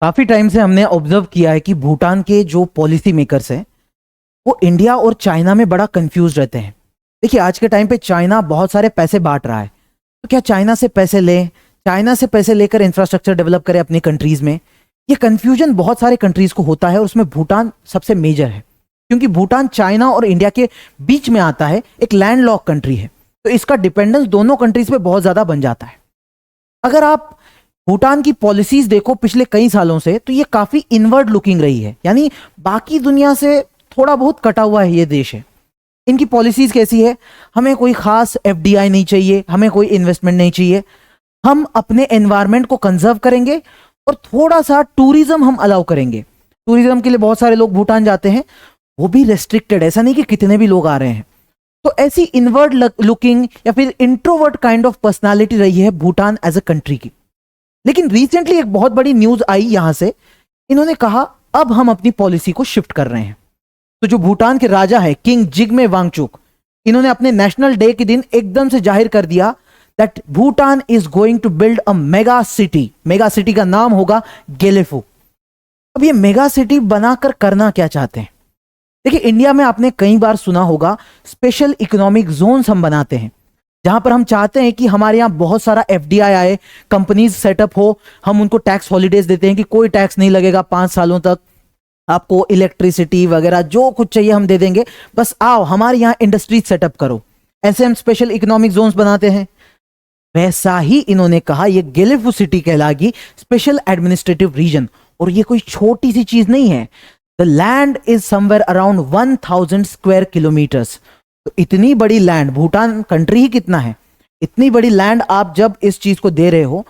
काफी टाइम से हमने ऑब्जर्व किया है कि भूटान के जो पॉलिसी मेकर्स हैं वो इंडिया और चाइना में बड़ा कंफ्यूज रहते हैं। देखिए, आज के टाइम पे चाइना बहुत सारे पैसे बांट रहा है, तो क्या चाइना से पैसे लें, चाइना से पैसे लेकर इंफ्रास्ट्रक्चर डेवलप करें अपनी कंट्रीज में? ये कंफ्यूजन बहुत सारे कंट्रीज को होता है और उसमें भूटान सबसे मेजर है, क्योंकि भूटान चाइना और इंडिया के बीच में आता है, एक लैंडलॉक कंट्री है, तो इसका डिपेंडेंस दोनों कंट्रीज पे बहुत ज्यादा बन जाता है। अगर आप भूटान की पॉलिसीज देखो पिछले कई सालों से, तो ये काफी इनवर्ड लुकिंग रही है, यानी बाकी दुनिया से थोड़ा बहुत कटा हुआ है ये देश है। इनकी पॉलिसीज कैसी है? हमें कोई खास एफडीआई नहीं चाहिए, हमें कोई इन्वेस्टमेंट नहीं चाहिए, हम अपने एनवायरमेंट को कंजर्व करेंगे और थोड़ा सा टूरिज्म हम अलाउ करेंगे। टूरिज्म के लिए बहुत सारे लोग भूटान जाते हैं, वो भी रेस्ट्रिक्टेड, ऐसा नहीं कि कितने भी लोग आ रहे हैं। तो ऐसी इनवर्ड लुकिंग या फिर इंट्रोवर्ट काइंड ऑफ पर्सनालिटी रही है भूटान एज अ कंट्री की। लेकिन रिसेंटली एक बहुत बड़ी न्यूज आई यहां से, इन्होंने कहा अब हम अपनी पॉलिसी को शिफ्ट कर रहे हैं। तो जो भूटान के राजा है किंग जिग्मे वांगचुक, इन्होंने अपने नेशनल डे के दिन एकदम से जाहिर कर दिया that Bhutan is going to build a mega city. Mega city का नाम होगा गेलेफू। अब ये मेगा सिटी बनाकर करना क्या चाहते हैं? देखिए, इंडिया में आपने कई बार सुना होगा स्पेशल इकोनॉमिक जोन्स हम बनाते हैं, जहां पर हम चाहते हैं कि हमारे यहां बहुत सारा एफडीआई आए, कंपनीज सेटअप हो, हम उनको टैक्स हॉलीडेज देते हैं कि कोई टैक्स नहीं लगेगा 5 सालों तक, आपको इलेक्ट्रिसिटी वगैरह जो कुछ चाहिए हम दे देंगे, बस आओ हमारे यहाँ इंडस्ट्रीज सेटअप करो। ऐसे हम स्पेशल इकोनॉमिक जोन्स बनाते हैं। वैसा ही इन्होंने कहा ये गेलेफू सिटी कहलाएगी स्पेशल एडमिनिस्ट्रेटिव रीजन। और ये कोई छोटी सी चीज नहीं है। The land is somewhere around 1000 square kilometres. तो इतनी बड़ी लैंड, भूटान कंट्री ही कितना है, इतनी बड़ी लैंड आप जब इस चीज को दे रहे हो,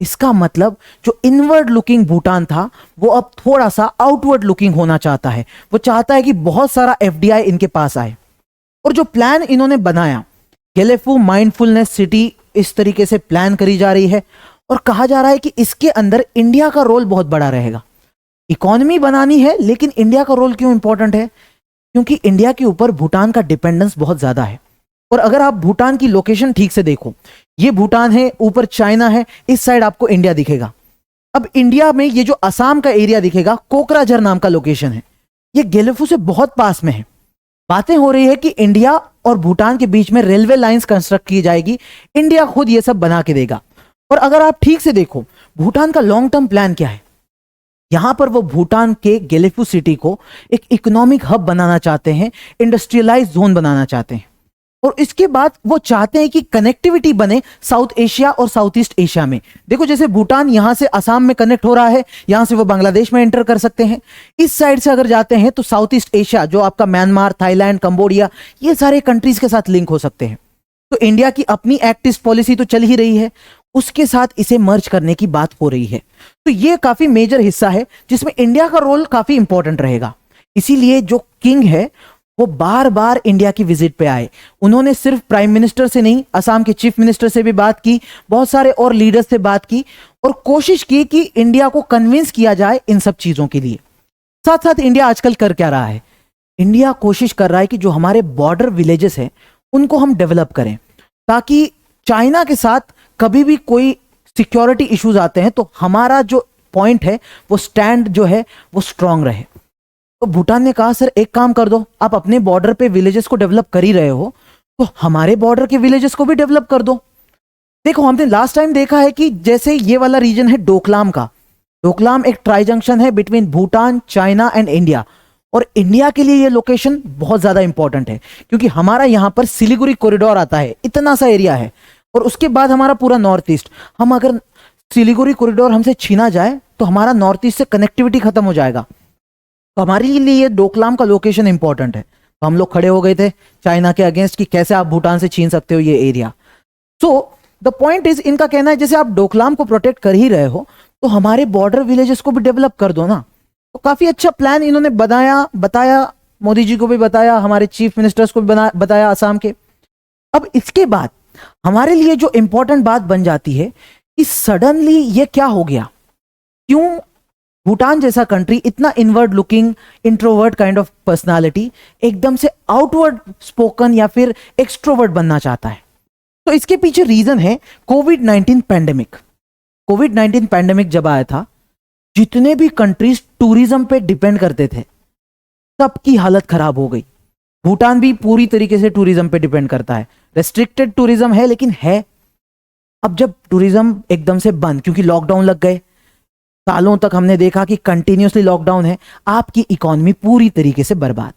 इसका मतलब जो इनवर्ड लुकिंग भूटान था वो अब थोड़ा सा आउटवर्ड लुकिंग होना चाहता है। वो चाहता है कि बहुत सारा एफडीआई इनके पास आए। और जो प्लान इन्होंने बनाया, गेलेफू माइंडफुलनेस सिटी, इस तरीके से प्लान करी जा रही है और कहा जा रहा है कि इसके अंदर इंडिया का रोल बहुत बड़ा रहेगा। इकोनॉमी बनानी है, लेकिन इंडिया का रोल क्यों इंपॉर्टेंट है? क्योंकि इंडिया के ऊपर भूटान का डिपेंडेंस बहुत ज्यादा है। और अगर आप भूटान की लोकेशन ठीक से देखो, ये भूटान है, ऊपर चाइना है, इस साइड आपको इंडिया दिखेगा। अब इंडिया में ये जो असम का एरिया दिखेगा, कोकराझार नाम का लोकेशन है, ये गेलेफू से बहुत पास में है। बातें हो रही है कि इंडिया और भूटान के बीच में रेलवे लाइंस कंस्ट्रक्ट की जाएगी, इंडिया खुद ये सब बना के देगा। और अगर आप ठीक से देखो भूटान का लॉन्ग टर्म प्लान क्या है, यहां पर वो भूटान के गेलेफू सिटी को एक इकोनॉमिक हब बनाना चाहते हैं, इंडस्ट्रियलाइज जोन बनाना चाहते हैं। और इसके बाद वो चाहते हैं कि कनेक्टिविटी बने साउथ एशिया और साउथ ईस्ट एशिया में। देखो, जैसे भूटान यहां से असम में कनेक्ट हो रहा है, यहां से वो बांग्लादेश में एंटर कर सकते हैं। इस साइड से अगर जाते हैं तो साउथ ईस्ट एशिया, जो आपका म्यांमार, थाईलैंड, कंबोडिया, ये सारे कंट्रीज के साथ लिंक हो सकते हैं। तो इंडिया की अपनी एक्ट ईस्ट पॉलिसी तो चल ही रही है, उसके साथ इसे मर्ज करने की बात हो रही है। तो ये काफी मेजर हिस्सा है जिसमें इंडिया का रोल काफी इंपॉर्टेंट रहेगा। इसीलिए जो किंग है वो बार बार इंडिया की विजिट पे आए। उन्होंने सिर्फ प्राइम मिनिस्टर से नहीं, असम के चीफ मिनिस्टर से भी बात की, बहुत सारे और लीडर्स से बात की और कोशिश की कि इंडिया को कन्विंस किया जाए इन सब चीजों के लिए। साथ साथ इंडिया आजकल कर क्या रहा है? इंडिया कोशिश कर रहा है कि जो हमारे बॉर्डर विलेजेस हैं उनको हम डेवलप करें, ताकि चाइना के साथ कभी भी कोई सिक्योरिटी इश्यूज आते हैं तो हमारा जो पॉइंट है, वो स्टैंड जो है वो स्ट्रांग रहे। तो भूटान ने कहा सर एक काम कर दो, आप अपने बॉर्डर पे विलेजेस को डेवलप कर ही रहे हो, तो हमारे बॉर्डर के विलेजेस को भी डेवलप कर दो। देखो, हमने लास्ट टाइम देखा है कि जैसे ये वाला रीजन है डोकलाम का, डोकलाम एक ट्राई जंक्शन है between Bhutan, China and India. और इंडिया के लिए ये लोकेशन बहुत ज्यादा इंपॉर्टेंट है, क्योंकि हमारा यहां पर सिलीगुड़ी कॉरिडोर आता है, इतना सा एरिया है, और उसके बाद हमारा पूरा नॉर्थ ईस्ट। हम अगर सिलीगुड़ी कॉरिडोर हमसे छीना जाए तो हमारा नॉर्थ ईस्ट से कनेक्टिविटी खत्म हो जाएगा। तो हमारे लिए डोकलाम का लोकेशन इंपॉर्टेंट है। तो हम लोग खड़े हो गए थे चाइना के अगेंस्ट कि कैसे आप भूटान से छीन सकते हो ये area. So the point is, इनका कहना है जैसे आप डोकलाम को प्रोटेक्ट कर ही रहे हो तो हमारे बॉर्डर विलेजेस को भी डेवलप कर दो ना। तो काफी अच्छा प्लान इन्होंने बताया, मोदी जी को भी बताया, हमारे चीफ मिनिस्टर्स को भी बताया असम के। अब इसके बाद हमारे लिए जो इंपॉर्टेंट बात बन जाती है कि सडनली ये क्या हो गया, क्यों भूटान जैसा कंट्री इतना inward looking, introvert kind of personality एकदम से आउटवर्ड स्पोकन या फिर एक्सट्रोवर्ट बनना चाहता है? तो इसके पीछे रीजन है कोविड-19 पैंडेमिक। कोविड-19 पैंडेमिक जब आया था जितने भी कंट्रीज टूरिज्म पे डिपेंड करते थे सबकी हालत खराब हो गई। भूटान भी पूरी तरीके से टूरिज्म पे डिपेंड करता है, रेस्ट्रिक्टेड टूरिज्म है लेकिन है। अब जब टूरिज्म एकदम से बंद, क्योंकि लॉकडाउन लग गए, सालों तक हमने देखा कि कंटिन्यूसली लॉकडाउन है, आपकी इकोनॉमी पूरी तरीके से बर्बाद।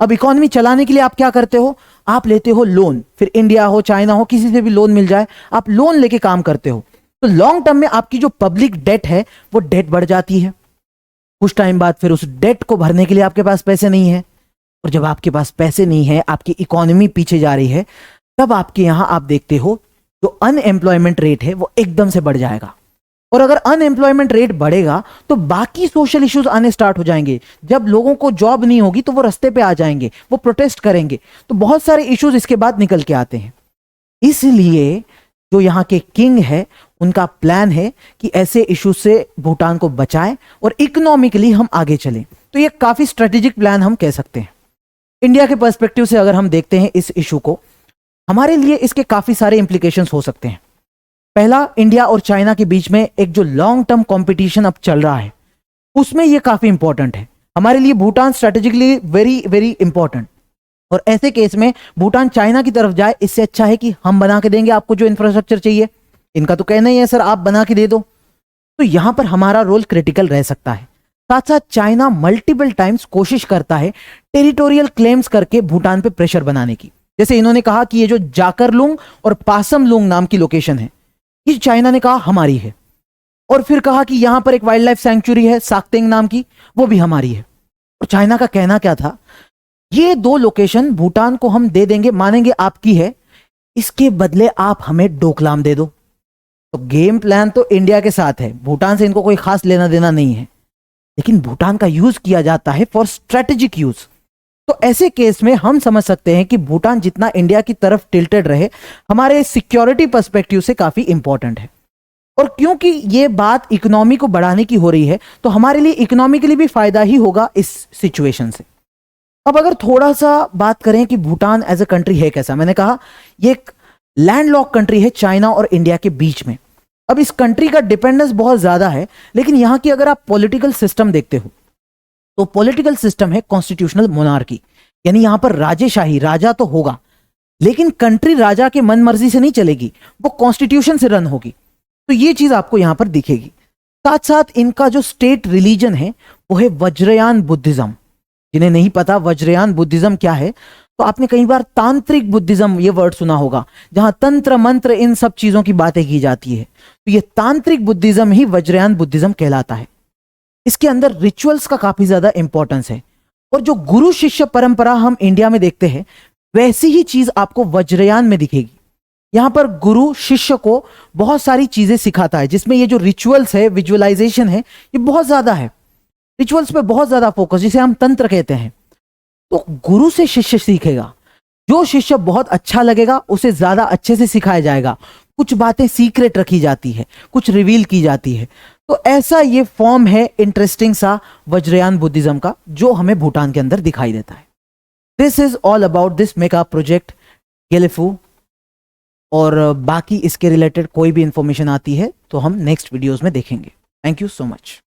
अब इकोनॉमी चलाने के लिए आप क्या करते हो, आप लेते हो लोन, फिर इंडिया हो चाइना हो किसी से भी लोन मिल जाए, आप लोन लेके काम करते हो। तो लॉन्ग टर्म में आपकी जो पब्लिक डेट है वो डेट बढ़ जाती है। कुछ टाइम बाद फिर उस डेट को भरने के लिए आपके पास पैसे नहीं है, और जब आपके पास पैसे नहीं है, आपकी इकोनॉमी पीछे जा रही है, तब आपके यहां आप देखते हो जो अनएम्प्लॉयमेंट रेट है वो एकदम से बढ़ जाएगा। और अगर अनएम्प्लॉयमेंट रेट बढ़ेगा तो बाकी सोशल इश्यूज आने स्टार्ट हो जाएंगे। जब लोगों को जॉब नहीं होगी तो वो रास्ते पे आ जाएंगे, वो प्रोटेस्ट करेंगे, तो बहुत सारे इश्यूज इसके बाद निकल के आते हैं। इसलिए जो यहाँ के किंग है उनका प्लान है कि ऐसे इश्यूज से भूटान को बचाएं और इकोनॉमिकली हम आगे चलें। तो ये काफी स्ट्रेटेजिक प्लान हम कह सकते हैं। इंडिया के पर्सपेक्टिव से अगर हम देखते हैं इस इशू को, हमारे लिए इसके काफी सारे इंप्लीकेशंस हो सकते हैं। पहला, इंडिया और चाइना के बीच में एक जो लॉन्ग टर्म कंपटीशन अब चल रहा है उसमें ये काफी इंपॉर्टेंट है हमारे लिए। Bhutan strategically very very important, और ऐसे केस में भूटान चाइना की तरफ जाए इससे अच्छा है कि हम बना के देंगे आपको जो इंफ्रास्ट्रक्चर चाहिए। इनका तो कहना ही है सर आप बना के दे दो, तो यहां पर हमारा रोल क्रिटिकल रह सकता है। साथ साथ चाइना मल्टीपल टाइम्स कोशिश करता है टेरिटोरियल क्लेम्स करके भूटान पे प्रेशर बनाने की। जैसे इन्होंने कहा कि ये जो जाकरलुंग और पासमलुंग नाम की लोकेशन है ये चाइना ने कहा हमारी है, और फिर कहा कि यहां पर एक वाइल्ड लाइफ सैंक्चुरी है साक्तेंग नाम की, वो भी हमारी है। और चाइना का कहना क्या था, ये दो लोकेशन भूटान को हम दे देंगे, मानेंगे आपकी है, इसके बदले आप हमें डोकलाम दे दो। तो गेम प्लान तो इंडिया के साथ है, भूटान से इनको कोई खास लेना देना नहीं है, लेकिन भूटान का यूज किया जाता है फॉर स्ट्रेटेजिक यूज। तो ऐसे केस में हम समझ सकते हैं कि भूटान जितना इंडिया की तरफ टिल्टेड रहे हमारे सिक्योरिटी पर्सपेक्टिव से काफी इंपॉर्टेंट है। और क्योंकि ये बात इकोनॉमी को बढ़ाने की हो रही है तो हमारे लिए इकोनॉमिकली भी फायदा ही होगा इस सिचुएशन से। अब अगर थोड़ा सा बात करें कि भूटान एज अ कंट्री है कैसा, मैंने कहा ये एक लैंडलॉक कंट्री है चाइना और इंडिया के बीच में। अब इस कंट्री का डिपेंडेंस बहुत ज्यादा है, लेकिन यहां की अगर आप पॉलिटिकल सिस्टम देखते हो तो पॉलिटिकल सिस्टम है कॉन्स्टिट्यूशनल मोनार्की, यानी यहां पर राजेशाही, राजा तो होगा लेकिन कंट्री राजा के मन मर्जी से नहीं चलेगी, वो कॉन्स्टिट्यूशन से रन होगी। तो ये चीज आपको यहां पर दिखेगी। साथ साथ इनका जो स्टेट रिलीजन है वो है वज्रयान बुद्धिज्म। जिन्हें नहीं पता वज्रयान बुद्धिज्म क्या है, तो आपने कई बार तांत्रिक बुद्धिज्म ये वर्ड सुना होगा, जहां तंत्र मंत्र इन सब चीजों की बातें की जाती है। तो ये तांत्रिक बुद्धिज्म ही वज्रयान बुद्धिज्म कहलाता है। इसके अंदर रिचुअल्स का काफी ज्यादा इंपॉर्टेंस है, और जो गुरु शिष्य परंपरा हम इंडिया में देखते हैं वैसी ही चीज आपको वज्रयान में दिखेगी। यहां पर गुरु शिष्य को बहुत सारी चीजें सिखाता है, जिसमें ये जो रिचुअल्स है, विजुअलाइजेशन है, ये बहुत ज्यादा है। रिचुअल्स पे बहुत ज्यादा फोकस, जिसे हम तंत्र कहते हैं। तो गुरु से शिष्य सीखेगा, जो शिष्य बहुत अच्छा लगेगा उसे ज्यादा अच्छे से सिखाया जाएगा। कुछ बातें सीक्रेट रखी जाती है, कुछ रिवील की जाती है। तो ऐसा ये फॉर्म है इंटरेस्टिंग सा वज्रयान बुद्धिज्म का, जो हमें भूटान के अंदर दिखाई देता है। This is all about this mega project Gelephu, और बाकी इसके रिलेटेड कोई भी इंफॉर्मेशन आती है तो हम नेक्स्ट वीडियोस में देखेंगे। Thank you so much.